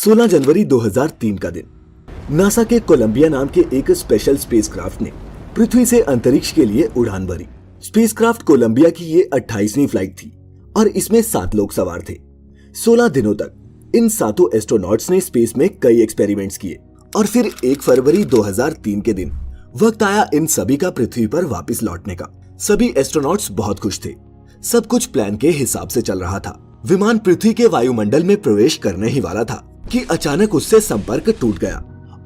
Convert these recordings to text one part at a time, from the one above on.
16 जनवरी 2003 का दिन नासा के कोलंबिया नाम के एक स्पेशल स्पेसक्राफ्ट ने पृथ्वी से अंतरिक्ष के लिए उड़ान भरी। स्पेसक्राफ्ट कोलंबिया की ये 28वीं फ्लाइट थी और इसमें 7 लोग सवार थे। 16 दिनों तक इन 7 एस्ट्रोनॉट्स ने स्पेस में कई एक्सपेरिमेंट्स किए और फिर 1 फरवरी 2003 के दिन वक्त आया इन सभी का पृथ्वी पर वापस लौटने का। सभी एस्ट्रोनॉट्स बहुत खुश थे। सब कुछ प्लान के हिसाब से चल रहा था। विमान पृथ्वी के वायुमंडल में प्रवेश करने ही वाला था कि अचानक उससे संपर्क टूट गया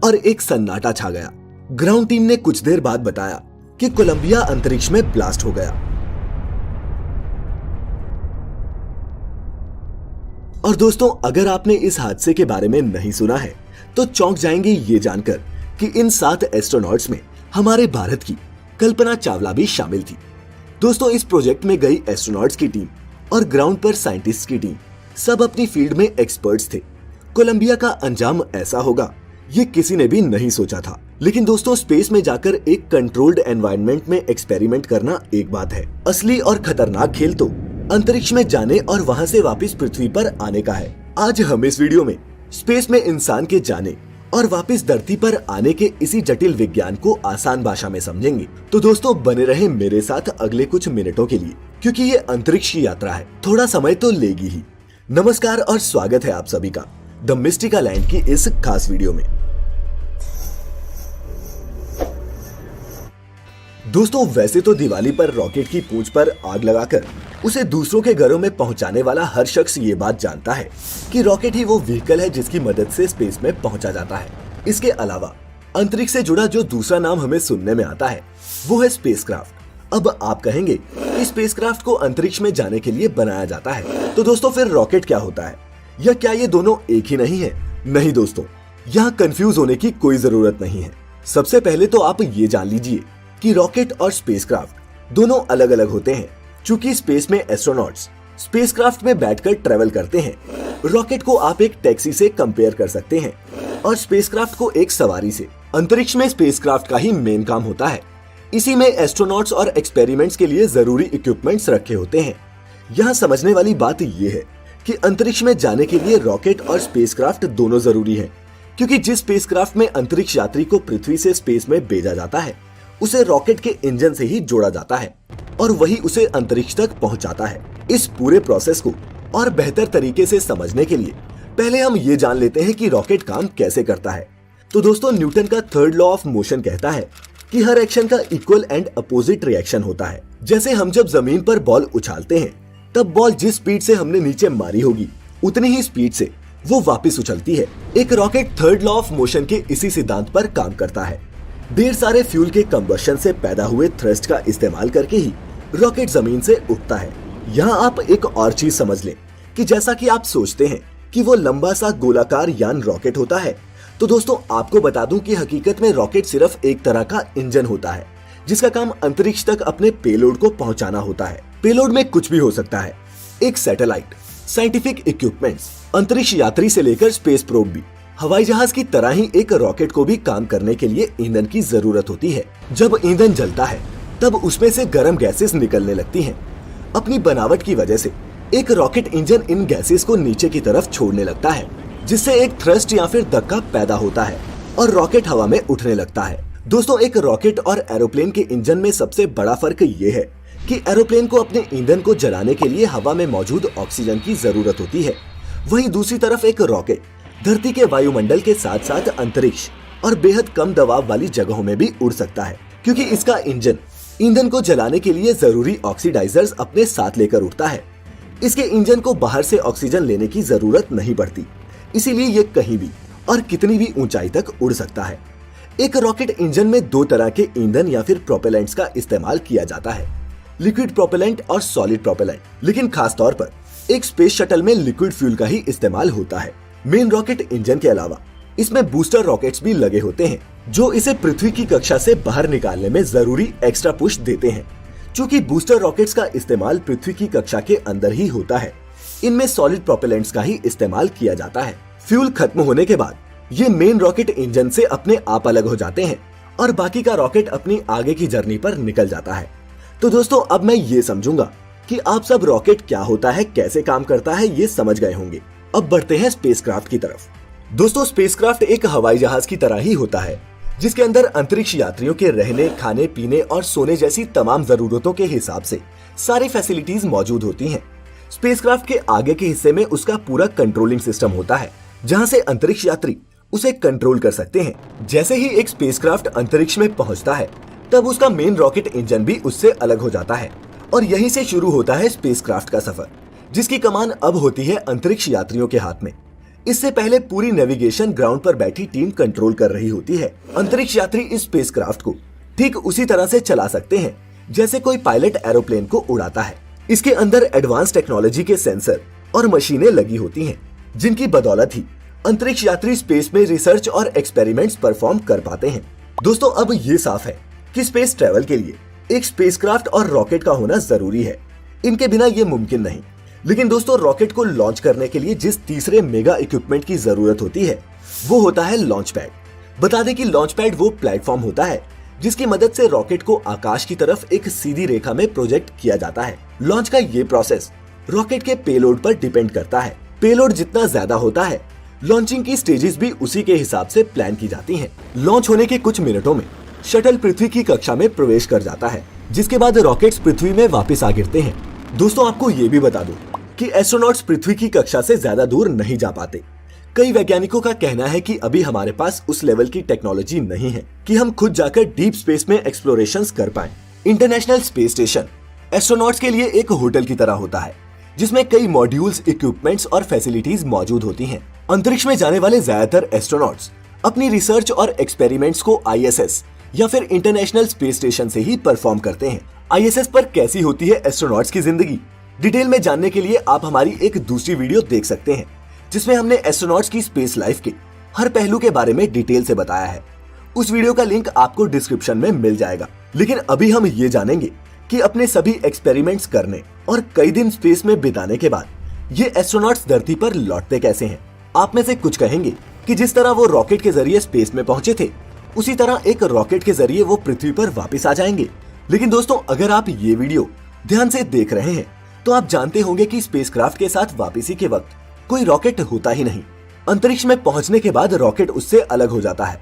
और एक सन्नाटा छा गया। ग्राउंड टीम ने कुछ देर बाद बताया कि कोलंबिया अंतरिक्ष में ब्लास्ट हो गया। और दोस्तों, अगर आपने इस हादसे के बारे में नहीं सुना है तो चौंक जाएंगे ये जानकर कि इन 7 एस्ट्रोनॉट्स में हमारे भारत की कल्पना चावला भी शामिल थी। दोस्तों, इस प्रोजेक्ट में गई एस्ट्रोनॉट्स की टीम और ग्राउंड पर साइंटिस्ट की टीम सब अपनी फील्ड में एक्सपर्ट्स थे। कोलंबिया का अंजाम ऐसा होगा ये किसी ने भी नहीं सोचा था। लेकिन दोस्तों, स्पेस में जाकर एक कंट्रोल्ड एनवायरनमेंट में एक्सपेरिमेंट करना एक बात है, असली और खतरनाक खेल तो अंतरिक्ष में जाने और वहां से वापस पृथ्वी पर आने का है। आज हम इस वीडियो में स्पेस में इंसान के जाने और वापस धरती पर आने के इसी जटिल विज्ञान को आसान भाषा में समझेंगे। तो दोस्तों, बने रहे मेरे साथ अगले कुछ मिनटों के लिए, क्योंकि ये अंतरिक्ष की यात्रा है, थोड़ा समय तो लेगी ही। नमस्कार और स्वागत है आप सभी का द मिस्टिका लैंड की इस खास वीडियो में। दोस्तों, वैसे तो दिवाली पर रॉकेट की पूंछ पर आग लगाकर उसे दूसरों के घरों में पहुंचाने वाला हर शख्स ये बात जानता है कि रॉकेट ही वो व्हीकल है जिसकी मदद से स्पेस में पहुंचा जाता है। इसके अलावा अंतरिक्ष से जुड़ा जो दूसरा नाम हमें सुनने में आता है वो है स्पेसक्राफ्ट। अब आप कहेंगे कि स्पेसक्राफ्ट को अंतरिक्ष में जाने के लिए बनाया जाता है, तो दोस्तों फिर रॉकेट क्या होता है, या क्या ये दोनों एक ही नहीं है? नहीं दोस्तों, यहाँ कंफ्यूज होने की कोई जरूरत नहीं है। सबसे पहले तो आप ये जान लीजिए कि रॉकेट और स्पेसक्राफ्ट दोनों अलग अलग होते हैं। चूंकि स्पेस में एस्ट्रोनॉट्स स्पेसक्राफ्ट में बैठकर ट्रेवल करते हैं, रॉकेट को आप एक टैक्सी से कंपेयर कर सकते हैं और स्पेसक्राफ्ट को एक सवारी से। अंतरिक्ष में स्पेसक्राफ्ट का ही मेन काम होता है। इसी में एस्ट्रोनॉट्स और एक्सपेरिमेंट्स के लिए जरूरी इक्विपमेंट्स रखे होते हैं। यहाँ समझने वाली बात ये है कि अंतरिक्ष में जाने के लिए रॉकेट और स्पेसक्राफ्ट दोनों जरूरी है, क्योंकि जिस स्पेसक्राफ्ट में अंतरिक्ष यात्री को पृथ्वी से स्पेस में भेजा जाता है उसे रॉकेट के इंजन से ही जोड़ा जाता है और वही उसे अंतरिक्ष तक पहुंचाता है। इस पूरे प्रोसेस को और बेहतर तरीके से समझने के लिए पहले हम ये जान लेते हैं कि रॉकेट काम कैसे करता है। तो दोस्तों, न्यूटन का 3rd लॉ ऑफ मोशन कहता है कि हर एक्शन का इक्वल एंड अपोजिट रिएक्शन होता है। जैसे हम जब जमीन पर बॉल उछालते हैं तब बॉल जिस स्पीड से हमने नीचे मारी होगी उतनी ही स्पीड से वो वापस उछलती है। एक rocket 3rd law of motion के इसी सिद्धांत पर काम करता है। ढेर सारे फ्यूल के कंबशन से पैदा हुए थ्रस्ट का इस्तेमाल करके ही रॉकेट जमीन से उठता है। यहाँ आप एक और चीज समझ लें कि जैसा कि आप सोचते हैं कि वो लंबा सा गोलाकार यान रॉकेट होता है, तो दोस्तों आपको बता दूं कि हकीकत में रॉकेट सिर्फ एक तरह का इंजन होता है जिसका काम अंतरिक्ष तक अपने पेलोड को पहुंचाना होता है। पेलोड में कुछ भी हो सकता है, एक सैटेलाइट, साइंटिफिक इक्विपमेंट्स, अंतरिक्ष यात्री से लेकर स्पेस प्रोब भी। हवाई जहाज की तरह ही एक रॉकेट को भी काम करने के लिए ईंधन की जरूरत होती है। जब ईंधन जलता है तब उसमें से गर्म गैसेस निकलने लगती हैं। अपनी बनावट की वजह से एक रॉकेट इंजन इन गैसेस को नीचे की तरफ छोड़ने लगता है, जिससे एक थ्रस्ट या फिर धक्का पैदा होता है और रॉकेट हवा में उठने लगता है। दोस्तों, एक रॉकेट और एरोप्लेन के इंजन में सबसे बड़ा फर्क ये है कि एरोप्लेन को अपने ईंधन को जलाने के लिए हवा में मौजूद ऑक्सीजन की जरूरत होती है। वहीं दूसरी तरफ एक रॉकेट धरती के वायुमंडल के साथ साथ अंतरिक्ष और बेहद कम दबाव वाली जगहों में भी उड़ सकता है, क्योंकि इसका इंजन ईंधन को जलाने के लिए जरूरी ऑक्सीडाइजर्स अपने साथ लेकर उड़ता है। इसके इंजन को बाहर से ऑक्सीजन लेने की जरूरत नहीं पड़ती, इसीलिए ये कहीं भी और कितनी भी ऊंचाई तक उड़ सकता है। एक रॉकेट इंजन में 2 तरह के ईंधन या फिर प्रोपेलेंट्स का इस्तेमाल किया जाता है, लिक्विड प्रोपेलेंट और सॉलिड प्रोपेलेंट। लेकिन खास तौर पर एक स्पेस शटल में लिक्विड फ्यूल का ही इस्तेमाल होता है। मेन रॉकेट इंजन के अलावा इसमें बूस्टर रॉकेट्स भी लगे होते हैं जो इसे पृथ्वी की कक्षा से बाहर निकालने में जरूरी एक्स्ट्रा पुश देते हैं। चूंकि बूस्टर रॉकेट्स का इस्तेमाल पृथ्वी की कक्षा के अंदर ही होता है, इनमें सॉलिड प्रोपेलेंट्स का ही इस्तेमाल किया जाता है। फ्यूल खत्म होने के बाद ये मेन रॉकेट इंजन से अपने आप अलग हो जाते हैं और बाकी का रॉकेट अपनी आगे की जर्नी पर निकल जाता है। तो दोस्तों, अब मैं ये समझूंगा कि आप सब रॉकेट क्या होता है, कैसे काम करता है, ये समझ गए होंगे। अब बढ़ते हैं स्पेसक्राफ्ट की तरफ। दोस्तों, स्पेसक्राफ्ट एक हवाई जहाज की तरह ही होता है, जिसके अंदर अंतरिक्ष यात्रियों के रहने, खाने पीने और सोने जैसी तमाम जरूरतों के हिसाब से सारी फैसिलिटीज मौजूद होती हैं। स्पेसक्राफ्ट के आगे के हिस्से में उसका पूरा कंट्रोलिंग सिस्टम होता है, जहां से अंतरिक्ष यात्री उसे कंट्रोल कर सकते हैं। जैसे ही एक स्पेसक्राफ्ट अंतरिक्ष में पहुंचता है, तब उसका मेन रॉकेट इंजन भी उससे अलग हो जाता है और यहीं से शुरू होता है स्पेसक्राफ्ट का सफर, जिसकी कमान अब होती है अंतरिक्ष यात्रियों के हाथ में। इससे पहले पूरी नेविगेशन ग्राउंड पर बैठी टीम कंट्रोल कर रही होती है। अंतरिक्ष यात्री इस स्पेसक्राफ्ट को ठीक उसी तरह से चला सकते हैं जैसे कोई पायलट एरोप्लेन को उड़ाता है। इसके अंदर एडवांस टेक्नोलॉजी के सेंसर और मशीनें लगी होती हैं, जिनकी बदौलत ही अंतरिक्ष यात्री स्पेस में रिसर्च और एक्सपेरिमेंट्स परफॉर्म कर पाते हैं। दोस्तों, अब ये साफ है कि स्पेस ट्रेवल के लिए एक स्पेसक्राफ्ट और रॉकेट का होना जरूरी है। इनके बिना ये मुमकिन नहीं। लेकिन दोस्तों, रॉकेट को लॉन्च करने के लिए जिस तीसरे मेगा इक्विपमेंट की जरूरत होती है, वो होता है लॉन्च पैड। बता दें कि लॉन्च पैड वो प्लेटफॉर्म होता है जिसकी मदद से रॉकेट को आकाश की तरफ एक सीधी रेखा में प्रोजेक्ट किया जाता है। लॉन्च का ये प्रोसेस रॉकेट के पेलोड पर डिपेंड करता है। पेलोड जितना ज्यादा होता है, लॉन्चिंग की स्टेजेस भी उसी के हिसाब से प्लान की जाती हैं। लॉन्च होने के कुछ मिनटों में शटल पृथ्वी की कक्षा में प्रवेश कर जाता है, जिसके बाद रॉकेट्स पृथ्वी में वापस आ गिरते हैं। दोस्तों, आपको ये भी बता दूं कि एस्ट्रोनॉट्स पृथ्वी की कक्षा से ज्यादा दूर नहीं जा पाते। कई वैज्ञानिकों का कहना है कि अभी हमारे पास उस लेवल की टेक्नोलॉजी नहीं है कि हम खुद जाकर डीप स्पेस में एक्सप्लोरेशंस कर पाएं। इंटरनेशनल स्पेस स्टेशन एस्ट्रोनॉट्स के लिए एक होटल की तरह होता है, जिसमें कई मॉड्यूल्स, इक्विपमेंट्स और फैसिलिटीज मौजूद होती हैं। अंतरिक्ष में जाने वाले ज्यादातर एस्ट्रोनॉट्स अपनी रिसर्च और एक्सपेरिमेंट्स को ISS या फिर इंटरनेशनल स्पेस स्टेशन से ही परफॉर्म करते हैं। ISS पर कैसी होती है एस्ट्रोनॉट्स की जिंदगी, डिटेल में जानने के लिए आप हमारी एक दूसरी वीडियो देख सकते हैं, जिसमें हमने एस्ट्रोनॉट्स की स्पेस लाइफ के हर पहलू के बारे में डिटेल से बताया है। उस वीडियो का लिंक आपको डिस्क्रिप्शन में मिल जाएगा। लेकिन अभी हम ये जानेंगे कि अपने सभी एक्सपेरिमेंट्स करने और कई दिन स्पेस में बिताने के बाद ये एस्ट्रोनॉट्स धरती पर लौटते कैसे हैं। आप में से कुछ कहेंगे कि जिस तरह वो रॉकेट के जरिए स्पेस में पहुंचे थे, उसी तरह एक रॉकेट के जरिए वो पृथ्वी पर वापस आ जाएंगे। लेकिन दोस्तों, अगर आप ये वीडियो ध्यान से देख रहे हैं तो आप जानते होंगे कि स्पेसक्राफ्ट के साथ वापसी के वक्त कोई रॉकेट होता ही नहीं। अंतरिक्ष में पहुंचने के बाद रॉकेट उससे अलग हो जाता है।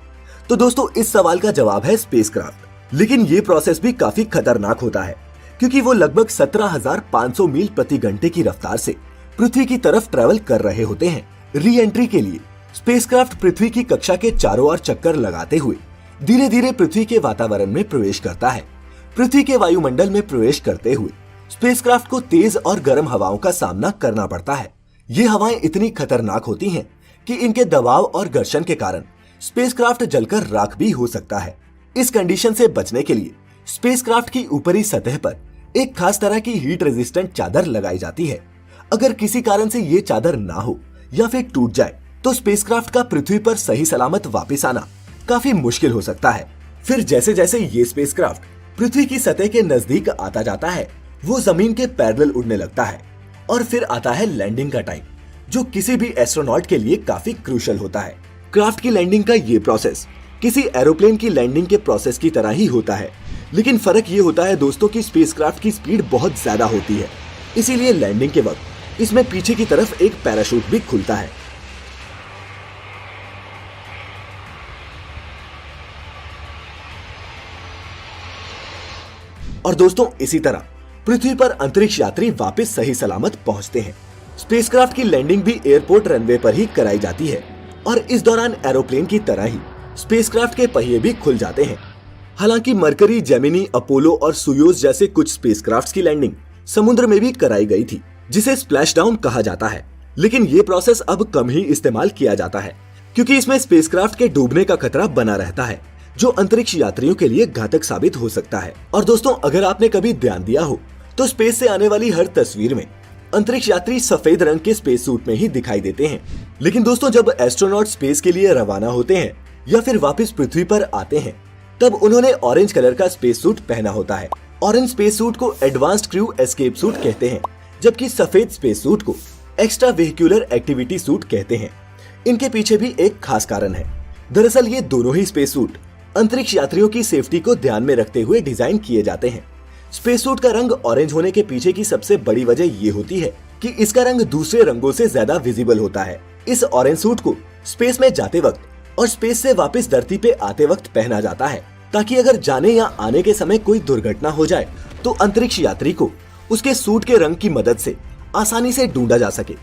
तो दोस्तों, इस सवाल का जवाब है स्पेसक्राफ्ट। लेकिन ये प्रोसेस भी काफी खतरनाक होता है, क्योंकि वो लगभग 17,500 मील प्रति घंटे की रफ्तार से पृथ्वी की तरफ ट्रेवल कर रहे होते हैं। री एंट्री के लिए स्पेसक्राफ्ट पृथ्वी की कक्षा के चारों ओर चक्कर लगाते हुए धीरे धीरे पृथ्वी के वातावरण में प्रवेश करता है। पृथ्वी के वायुमंडल में प्रवेश करते हुए स्पेसक्राफ्ट को तेज और गर्म हवाओं का सामना करना पड़ता है। ये हवाएं इतनी खतरनाक होती हैं कि इनके दबाव और घर्षण के कारण स्पेसक्राफ्ट जलकर राख भी हो सकता है। इस कंडीशन से बचने के लिए स्पेसक्राफ्ट की ऊपरी सतह पर एक खास तरह की हीट रेजिस्टेंट चादर लगाई जाती है। अगर किसी कारण से ये चादर ना हो या फिर टूट जाए तो स्पेसक्राफ्ट का पृथ्वी पर सही सलामत वापस आना काफी मुश्किल हो सकता है। फिर जैसे जैसे ये स्पेसक्राफ्ट पृथ्वी की सतह के नजदीक आता जाता है, वो जमीन के पैरेलल उड़ने लगता है और फिर आता है लैंडिंग का टाइम, जो किसी भी एस्ट्रोनॉट के लिए काफी क्रूशियल होता है। क्राफ्ट की लैंडिंग का ये प्रोसेस किसी एरोप्लेन की लैंडिंग के प्रोसेस की तरह ही होता है, लेकिन फर्क ये होता है दोस्तों कि स्पेसक्राफ्ट की स्पीड बहुत ज्यादा होती है। इसीलिए लैंडिंग के वक्त इसमें पीछे की तरफ एक पैराशूट भी खुलता है। और दोस्तों, इसी तरह पृथ्वी पर अंतरिक्ष यात्री वापस सही सलामत पहुंचते हैं। स्पेसक्राफ्ट की लैंडिंग भी एयरपोर्ट रनवे पर ही कराई जाती है और इस दौरान एरोप्लेन की तरह ही स्पेसक्राफ्ट के पहिए भी खुल जाते हैं। हालांकि मरकरी, जेमिनी, अपोलो और सुयोज जैसे कुछ स्पेसक्राफ्ट्स की लैंडिंग समुद्र में भी कराई गई थी, जिसे स्प्लैशडाउन कहा जाता है। लेकिन ये प्रोसेस अब कम ही इस्तेमाल किया जाता है, क्योंकि इसमें स्पेसक्राफ्ट के डूबने का खतरा बना रहता है, जो अंतरिक्ष यात्रियों के लिए घातक साबित हो सकता है। और दोस्तों, अगर आपने कभी ध्यान दिया हो तो स्पेस से आने वाली हर तस्वीर में अंतरिक्ष यात्री सफेद रंग के स्पेस सूट में ही दिखाई देते हैं। लेकिन दोस्तों, जब एस्ट्रोनॉट स्पेस के लिए रवाना होते हैं या फिर वापस पृथ्वी पर आते हैं, तब उन्होंने ऑरेंज कलर का स्पेस सूट पहना होता है। ऑरेंज स्पेस सूट को एडवांस्ड क्रू एस्केप सूट कहते हैं, जबकि सफेद स्पेस सूट को एक्स्ट्रा वेहिकुलर एक्टिविटी सूट कहते हैं। इनके पीछे भी एक खास कारण है। दरअसल ये दोनों ही स्पेस सूट अंतरिक्ष यात्रियों की सेफ्टी को ध्यान में रखते हुए डिजाइन किए जाते हैं। स्पेस सूट का रंग ऑरेंज होने के पीछे की सबसे बड़ी वजह ये होती है कि इसका रंग दूसरे रंगों से ज्यादा विजिबल होता है। इस ऑरेंज सूट को स्पेस में जाते वक्त और स्पेस से वापस धरती पे आते वक्त पहना जाता है, ताकि अगर जाने या आने के समय कोई दुर्घटना हो जाए तो अंतरिक्ष यात्री को उसके सूट के रंग की मदद से आसानी से ढूंढा जा सके।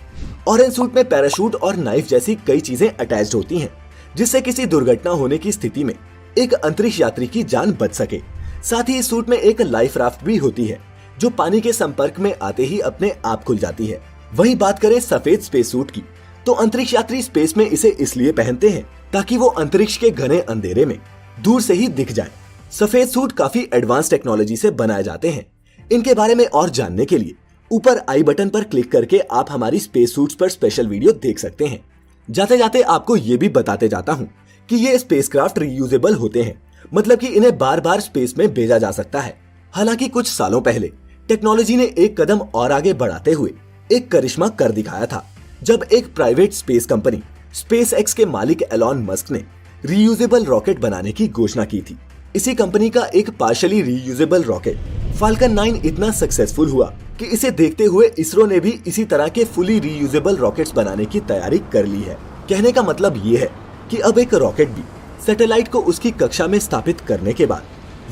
ऑरेंज सूट में पैराशूट और नाइफ जैसी कई चीजें अटैच्ड होती हैं, जिससे किसी दुर्घटना होने की स्थिति में एक अंतरिक्ष यात्री की जान बच सके। साथ ही इस सूट में एक लाइफ राफ्ट भी होती है, जो पानी के संपर्क में आते ही अपने आप खुल जाती है। वहीं बात करें सफेद स्पेस सूट की, तो अंतरिक्ष यात्री स्पेस में इसे इसलिए पहनते हैं ताकि वो अंतरिक्ष के घने अंधेरे में दूर से ही दिख जाए। सफेद सूट काफी एडवांस टेक्नोलॉजी से बनाए जाते हैं। इनके बारे में और जानने के लिए ऊपर आई बटन पर क्लिक करके आप हमारी स्पेस सूट्स पर स्पेशल वीडियो देख सकते हैं। जाते जाते आपको ये भी बताते जाता हूँ कि ये स्पेसक्राफ्ट रीयूजेबल होते हैं, मतलब कि इन्हें बार बार स्पेस में भेजा जा सकता है। हालांकि कुछ सालों पहले टेक्नोलॉजी ने एक कदम और आगे बढ़ाते हुए एक करिश्मा कर दिखाया था, जब एक प्राइवेट स्पेस कंपनी स्पेसएक्स के मालिक एलॉन मस्क ने रीयूजेबल रॉकेट बनाने की घोषणा की थी। इसी कंपनी का एक पार्शियली रीयूजेबल रॉकेट फाल्कन 9 इतना सक्सेसफुल हुआ कि इसे देखते हुए इसरो ने भी इसी तरह के फुली रीयूजेबल रॉकेट्स बनाने की तैयारी कर ली है। कहने का मतलब ये है कि अब एक रॉकेट भी सैटेलाइट को उसकी कक्षा में स्थापित करने के बाद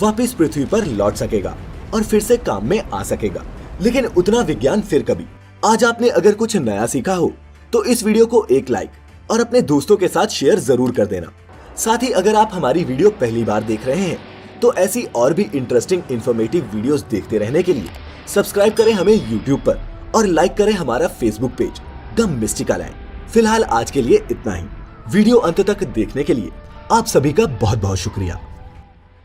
वापस पृथ्वी पर लौट सकेगा और फिर से काम में आ सकेगा। लेकिन उतना विज्ञान फिर कभी। आज आपने अगर कुछ नया सीखा हो तो इस वीडियो को एक लाइक और अपने दोस्तों के साथ शेयर जरूर कर देना। साथ ही अगर आप हमारी वीडियो पहली बार देख रहे हैं तो ऐसी और भी इंटरेस्टिंग इन्फॉर्मेटिव वीडियोस देखते रहने के लिए सब्सक्राइब करें हमें YouTube पर और लाइक करें हमारा Facebook page the Mystica land. फिलहाल आज के लिए इतना ही। वीडियो अंत तक देखने के लिए आप सभी का बहुत बहुत शुक्रिया।